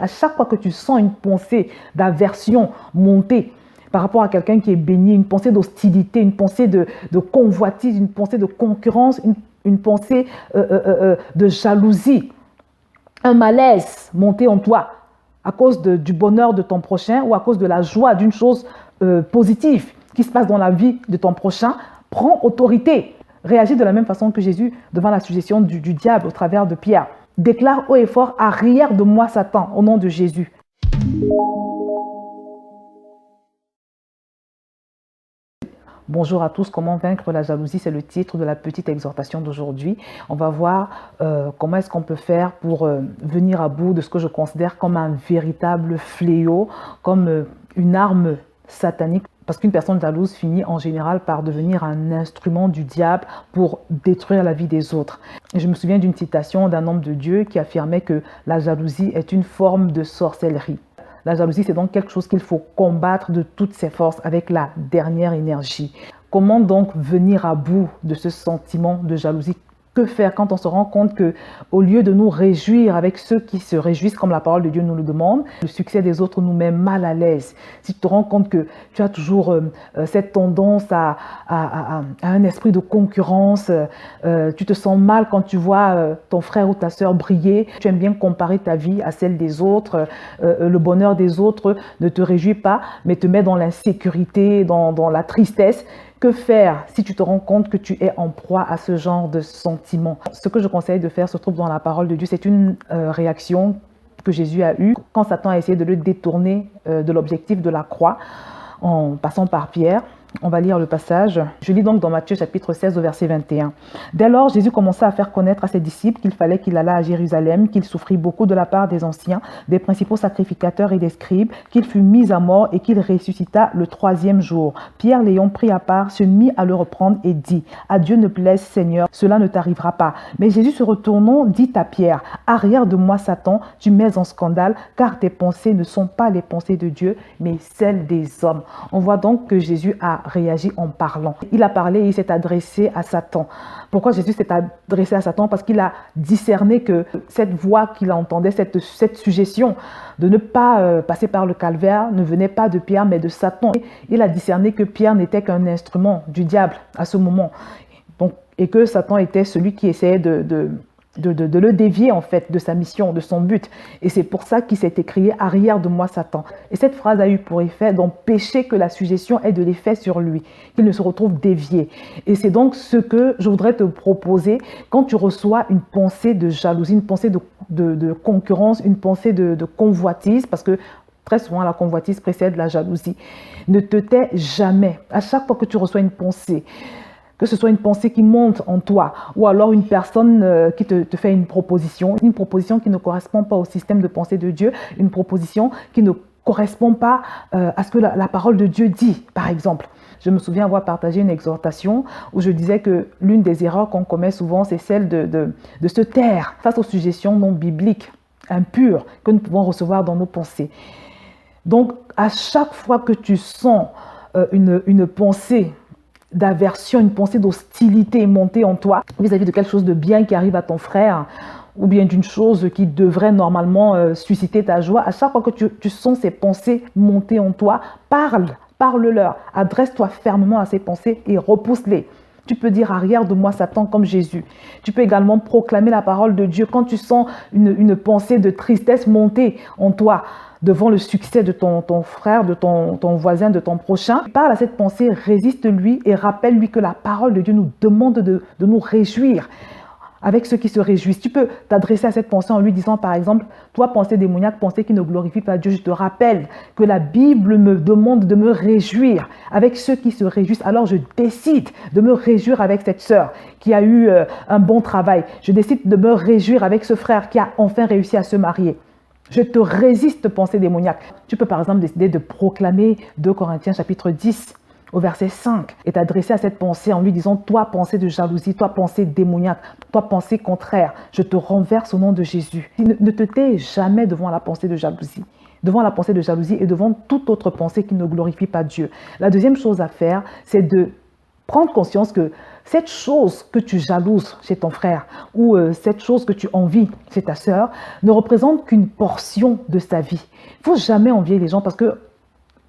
À chaque fois que tu sens une pensée d'aversion monter par rapport à quelqu'un qui est béni, une pensée d'hostilité, une pensée de convoitise, une pensée de concurrence, une pensée de jalousie, un malaise monter en toi à cause du bonheur de ton prochain ou à cause de la joie d'une chose positive qui se passe dans la vie de ton prochain, prends autorité. Réagis de la même façon que Jésus devant la suggestion du diable au travers de Pierre. Déclare haut et fort, arrière de moi Satan, au nom de Jésus. Bonjour à tous, comment vaincre la jalousie, c'est le titre de la petite exhortation d'aujourd'hui. On va voir comment est-ce qu'on peut faire pour venir à bout de ce que je considère comme un véritable fléau, comme une arme satanique. Parce qu'une personne jalouse finit en général par devenir un instrument du diable pour détruire la vie des autres. Et je me souviens d'une citation d'un homme de Dieu qui affirmait que la jalousie est une forme de sorcellerie. La jalousie, c'est donc quelque chose qu'il faut combattre de toutes ses forces avec la dernière énergie. Comment donc venir à bout de ce sentiment de jalousie? Que faire quand on se rend compte que, au lieu de nous réjouir avec ceux qui se réjouissent, comme la parole de Dieu nous le demande, le succès des autres nous met mal à l'aise. Si tu te rends compte que tu as toujours cette tendance à un esprit de concurrence, tu te sens mal quand tu vois ton frère ou ta sœur briller, tu aimes bien comparer ta vie à celle des autres, le bonheur des autres ne te réjouit pas, mais te met dans l'insécurité, dans la tristesse. Que faire si tu te rends compte que tu es en proie à ce genre de sentiment? Ce que je conseille de faire se trouve dans la parole de Dieu. C'est une réaction que Jésus a eue quand Satan a essayé de le détourner de l'objectif de la croix en passant par Pierre. On va lire le passage. Je lis donc dans Matthieu chapitre 16 au verset 21. Dès lors, Jésus commença à faire connaître à ses disciples qu'il fallait qu'il allât à Jérusalem, qu'il souffrit beaucoup de la part des anciens, des principaux sacrificateurs et des scribes, qu'il fut mis à mort et qu'il ressuscita le 3e jour. Pierre, l'ayant pris à part, se mit à le reprendre et dit, « À Dieu ne plaise, Seigneur, cela ne t'arrivera pas. » Mais Jésus se retournant dit à Pierre, « Arrière de moi, Satan, tu mets en scandale, car tes pensées ne sont pas les pensées de Dieu, mais celles des hommes. » On voit donc que Jésus a réagi en parlant. Il a parlé et il s'est adressé à Satan. Pourquoi Jésus s'est adressé à Satan? Parce qu'il a discerné que cette voix qu'il entendait, cette suggestion de ne pas passer par le calvaire ne venait pas de Pierre mais de Satan. Il a discerné que Pierre n'était qu'un instrument du diable à ce moment. Donc, et que Satan était celui qui essayait de le dévier en fait de sa mission, de son but. Et c'est pour ça qu'il s'est écrié « Arrière de moi Satan ». Et cette phrase a eu pour effet d'empêcher que la suggestion ait de l'effet sur lui, qu'il ne se retrouve dévié. Et c'est donc ce que je voudrais te proposer quand tu reçois une pensée de jalousie, une pensée de concurrence, une pensée de convoitise, parce que très souvent, la convoitise précède la jalousie. Ne te tais jamais. À chaque fois que tu reçois une pensée, que ce soit une pensée qui monte en toi ou alors une personne qui te fait une proposition qui ne correspond pas au système de pensée de Dieu, une proposition qui ne correspond pas à ce que la parole de Dieu dit, par exemple. Je me souviens avoir partagé une exhortation où je disais que l'une des erreurs qu'on commet souvent, c'est celle de se taire face aux suggestions non bibliques, impures, que nous pouvons recevoir dans nos pensées. Donc, à chaque fois que tu sens une pensée d'aversion, une pensée d'hostilité montée en toi vis-à-vis de quelque chose de bien qui arrive à ton frère ou bien d'une chose qui devrait normalement susciter ta joie, à chaque fois que tu sens ces pensées monter en toi, parle-leur, adresse-toi fermement à ces pensées et repousse-les. Tu peux dire arrière de moi Satan comme Jésus. Tu peux également proclamer la parole de Dieu quand tu sens une pensée de tristesse monter en toi devant le succès de ton frère, de ton voisin, de ton prochain. Parle à cette pensée, résiste-lui et rappelle-lui que la parole de Dieu nous demande de nous réjouir avec ceux qui se réjouissent. Tu peux t'adresser à cette pensée en lui disant par exemple, toi pensée démoniaque, pensée qui ne glorifie pas Dieu, je te rappelle que la Bible me demande de me réjouir avec ceux qui se réjouissent. Alors je décide de me réjouir avec cette sœur qui a eu un bon travail. Je décide de me réjouir avec ce frère qui a enfin réussi à se marier. Je te résiste, pensée démoniaque. Tu peux par exemple décider de proclamer 2 Corinthiens chapitre 10 au verset 5 et t'adresser à cette pensée en lui disant « Toi, pensée de jalousie, toi, pensée démoniaque, toi, pensée contraire, je te renverse au nom de Jésus. » Ne te tais jamais devant la pensée de jalousie. Devant la pensée de jalousie et devant toute autre pensée qui ne glorifie pas Dieu. La deuxième chose à faire, c'est de prendre conscience que cette chose que tu jalouses chez ton frère ou cette chose que tu envies chez ta sœur ne représente qu'une portion de sa vie. Il ne faut jamais envier les gens parce que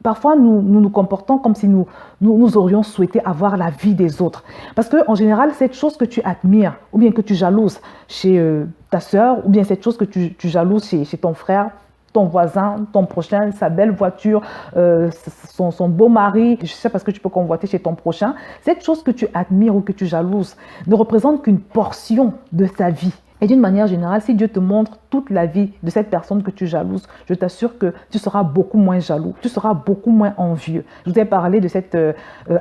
parfois, nous comportons comme si nous aurions souhaité avoir la vie des autres. Parce qu'en général, cette chose que tu admires ou bien que tu jalouses chez ta sœur ou bien cette chose que tu jalouses chez ton frère, ton voisin, ton prochain, sa belle voiture, son beau mari, je sais pas ce que tu peux convoiter chez ton prochain, cette chose que tu admires ou que tu jalouses ne représente qu'une portion de sa vie. Et d'une manière générale, si Dieu te montre toute la vie de cette personne que tu jalouses, je t'assure que tu seras beaucoup moins jaloux, tu seras beaucoup moins envieux. Je vous ai parlé de cette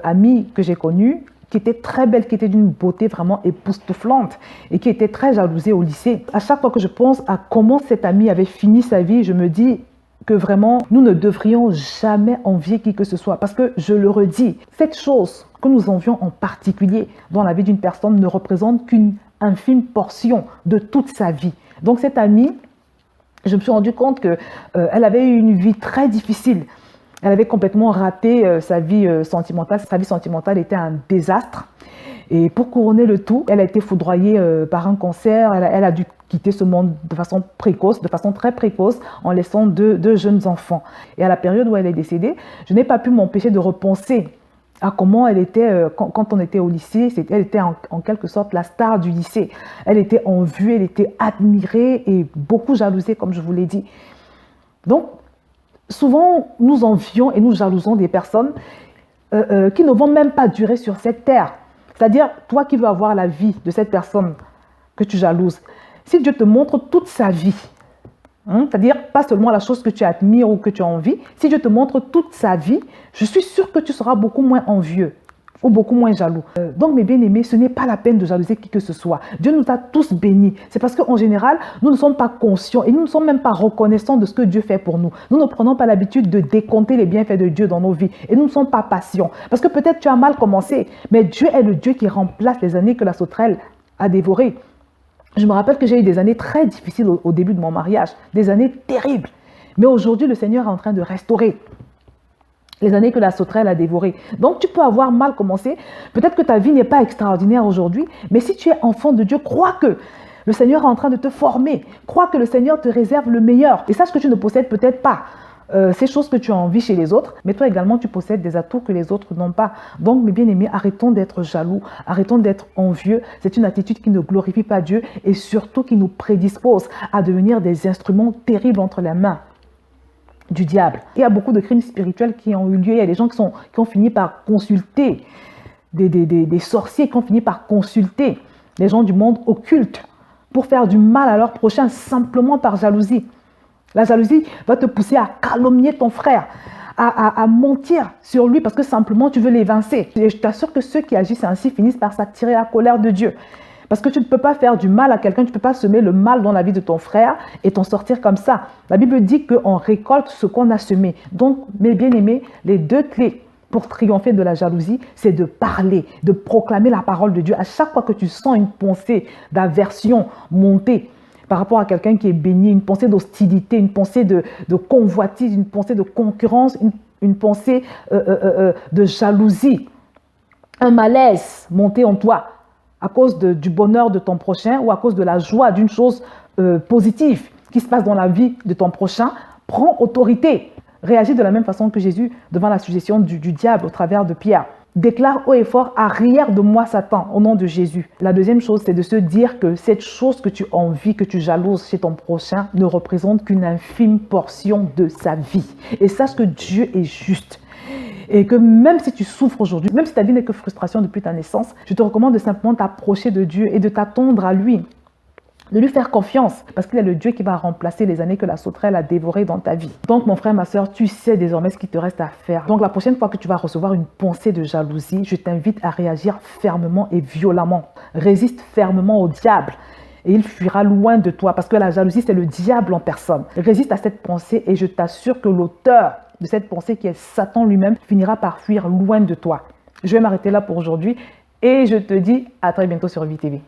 amie que j'ai connue, qui était très belle, qui était d'une beauté vraiment époustouflante et qui était très jalousée au lycée. À chaque fois que je pense à comment cette amie avait fini sa vie, je me dis que vraiment, nous ne devrions jamais envier qui que ce soit. Parce que, je le redis, cette chose que nous envions en particulier dans la vie d'une personne ne représente qu'une infime portion de toute sa vie. Donc cette amie, je me suis rendu compte qu'elle avait eu une vie très difficile. Elle avait complètement raté sa vie sentimentale. Sa vie sentimentale était un désastre. Et pour couronner le tout, elle a été foudroyée par un cancer. Elle a dû quitter ce monde de façon précoce, de façon très précoce, en laissant deux jeunes enfants. Et à la période où elle est décédée, je n'ai pas pu m'empêcher de repenser à comment elle était quand on était au lycée. Elle était en quelque sorte la star du lycée. Elle était en vue, elle était admirée et beaucoup jalousée, comme je vous l'ai dit. Donc, souvent, nous envions et nous jalousons des personnes qui ne vont même pas durer sur cette terre. C'est-à-dire, toi qui veux avoir la vie de cette personne que tu jalouses, si Dieu te montre toute sa vie, c'est-à-dire pas seulement la chose que tu admires ou que tu as envie, si Dieu te montre toute sa vie, je suis sûre que tu seras beaucoup moins envieux ou beaucoup moins jaloux. Donc mes bien-aimés, ce n'est pas la peine de jalouser qui que ce soit. Dieu nous a tous bénis. C'est parce qu'en général, nous ne sommes pas conscients et nous ne sommes même pas reconnaissants de ce que Dieu fait pour nous. Nous ne prenons pas l'habitude de décompter les bienfaits de Dieu dans nos vies et nous ne sommes pas patients. Parce que peut-être tu as mal commencé, mais Dieu est le Dieu qui remplace les années que la sauterelle a dévorées. Je me rappelle que j'ai eu des années très difficiles au début de mon mariage, des années terribles. Mais aujourd'hui, le Seigneur est en train de restaurer les années que la sauterelle a dévorées. Donc, tu peux avoir mal commencé. Peut-être que ta vie n'est pas extraordinaire aujourd'hui, mais si tu es enfant de Dieu, crois que le Seigneur est en train de te former. Crois que le Seigneur te réserve le meilleur. Et sache que tu ne possèdes peut-être pas ces choses que tu as envie chez les autres, mais toi également, tu possèdes des atouts que les autres n'ont pas. Donc, mes bien-aimés, arrêtons d'être jaloux, arrêtons d'être envieux. C'est une attitude qui ne glorifie pas Dieu et surtout qui nous prédispose à devenir des instruments terribles entre les mains du diable. Il y a beaucoup de crimes spirituels qui ont eu lieu. Il y a des gens qui ont fini par consulter des sorciers, qui ont fini par consulter les gens du monde occulte pour faire du mal à leur prochain simplement par jalousie. La jalousie va te pousser à calomnier ton frère, à mentir sur lui parce que simplement tu veux l'évincer. Et je t'assure que ceux qui agissent ainsi finissent par s'attirer la colère de Dieu. Parce que tu ne peux pas faire du mal à quelqu'un, tu ne peux pas semer le mal dans la vie de ton frère et t'en sortir comme ça. La Bible dit qu'on récolte ce qu'on a semé. Donc, mes bien-aimés, les deux clés pour triompher de la jalousie, c'est de parler, de proclamer la parole de Dieu. À chaque fois que tu sens une pensée d'aversion monter par rapport à quelqu'un qui est béni, une pensée d'hostilité, une pensée de convoitise, une pensée de concurrence, une pensée de jalousie, un malaise monté en toi à cause du bonheur de ton prochain ou à cause de la joie d'une chose positive qui se passe dans la vie de ton prochain, prends autorité. Réagis de la même façon que Jésus devant la suggestion du diable au travers de Pierre. Déclare haut et fort, arrière de moi Satan, au nom de Jésus. La deuxième chose, c'est de se dire que cette chose que tu envies, que tu jalouses chez ton prochain, ne représente qu'une infime portion de sa vie. Et sache que Dieu est juste. Et que même si tu souffres aujourd'hui, même si ta vie n'est que frustration depuis ta naissance, je te recommande de simplement t'approcher de Dieu et de t'attendre à lui. De lui faire confiance, parce qu'il est le Dieu qui va remplacer les années que la sauterelle a dévorées dans ta vie. Donc mon frère, ma soeur, tu sais désormais ce qu'il te reste à faire. Donc la prochaine fois que tu vas recevoir une pensée de jalousie, je t'invite à réagir fermement et violemment. Résiste fermement au diable et il fuira loin de toi, parce que la jalousie, c'est le diable en personne. Résiste à cette pensée et je t'assure que l'auteur de cette pensée, qui est Satan lui-même, finira par fuir loin de toi. Je vais m'arrêter là pour aujourd'hui et je te dis à très bientôt sur VTV.